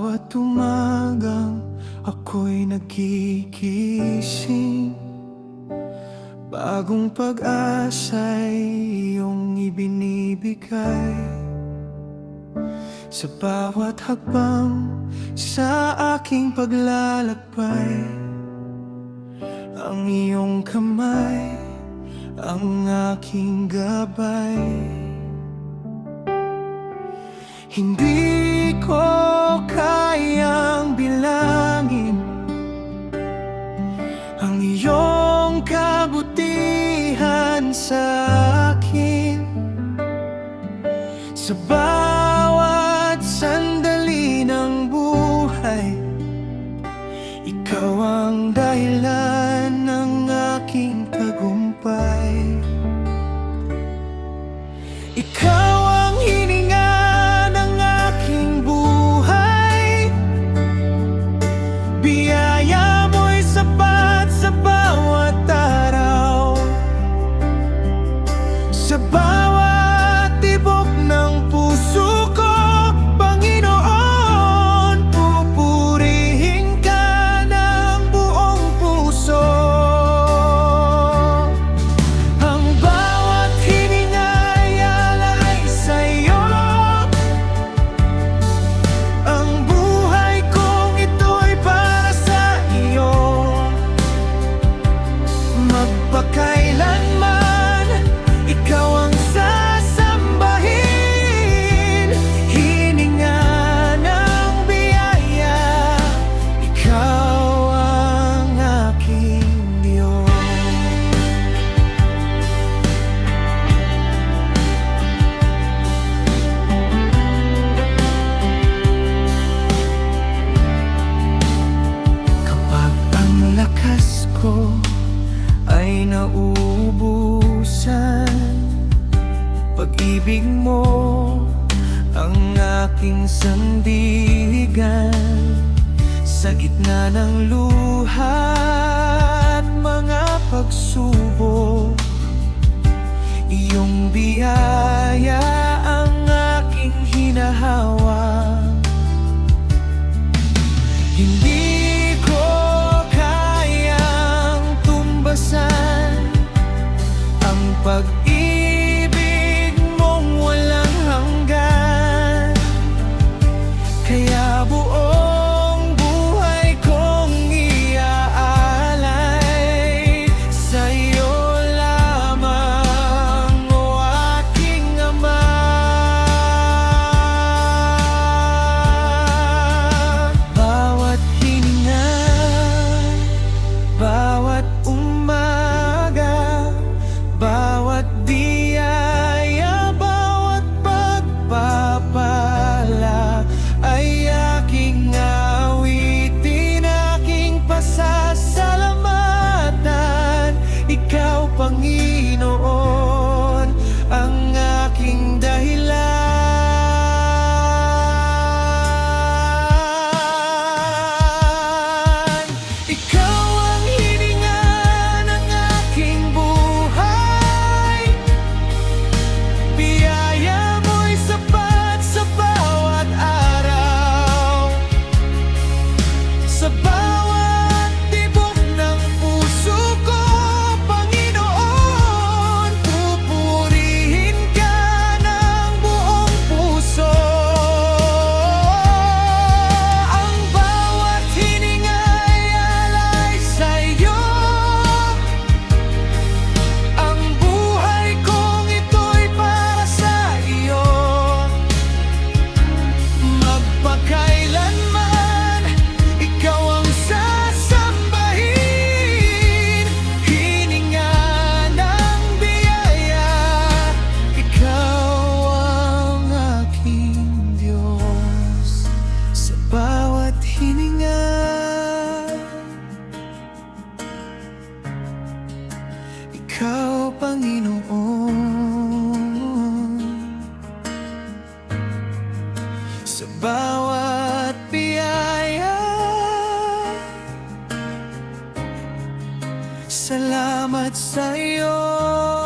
bawat umagang ako'y nagigising, bagong pag-asa'y iyong ibinibigay. Sa bawat hakbang sa aking paglalakbay, ang iyong kamay ang aking gabay. Hindi ko kayang bilangin ang iyong kabutihan sa akin. Sa bawat sandali ng buhay, ikaw ang dahilan ng aking tagumpay. Ikaw ang hininga ng aking buhay, biyaya mo'y sapat sa bawat araw. Sa bawat tibok ng puso ko, Panginoon, pupurihin ka ng buong puso. Ang bawat hininga'y alay sa'yo, ang buhay kong ito'y para sa iyo. Magpakailanman ikaw ang sasambahin, hininga ng biyaya, ikaw ang aking Diyos. Kapag ang lakas ko ay nauubusan, pag-ibig mo ang aking sandigan. Sa gitna ng luha at mga pagsubok, iyong biyaya ang aking hinahawa. Hindi ko kayang tumbasan ang pag-ibig mong walang hanggan, kaya buong buhay kong iaalay sa iyo lamang, o aking Ama. Bawat hininga, bawat umaga, bawat biyaya, bawat pagpapala ay aking awitin, aking pasasalamatan. Ikaw, Panginoon, ang aking dahilan. Ikaw ang hininga ng aking buhay, biyaya mo'y sapat sa bawat araw. Sa bawat tibok ng puso ko, Panginoon, pupurihin ka ng buong puso. Ang bawat hininga'y alay sa'yo, ang buhay kong ito'y para sa iyo. Magpakailanman ikaw ang sasambahin, hininga ng biyaya, ikaw ang aking Diyos. Sa bawat hininga, ikaw, Panginoon. Sa bawat biyaya, salamat sa iyo.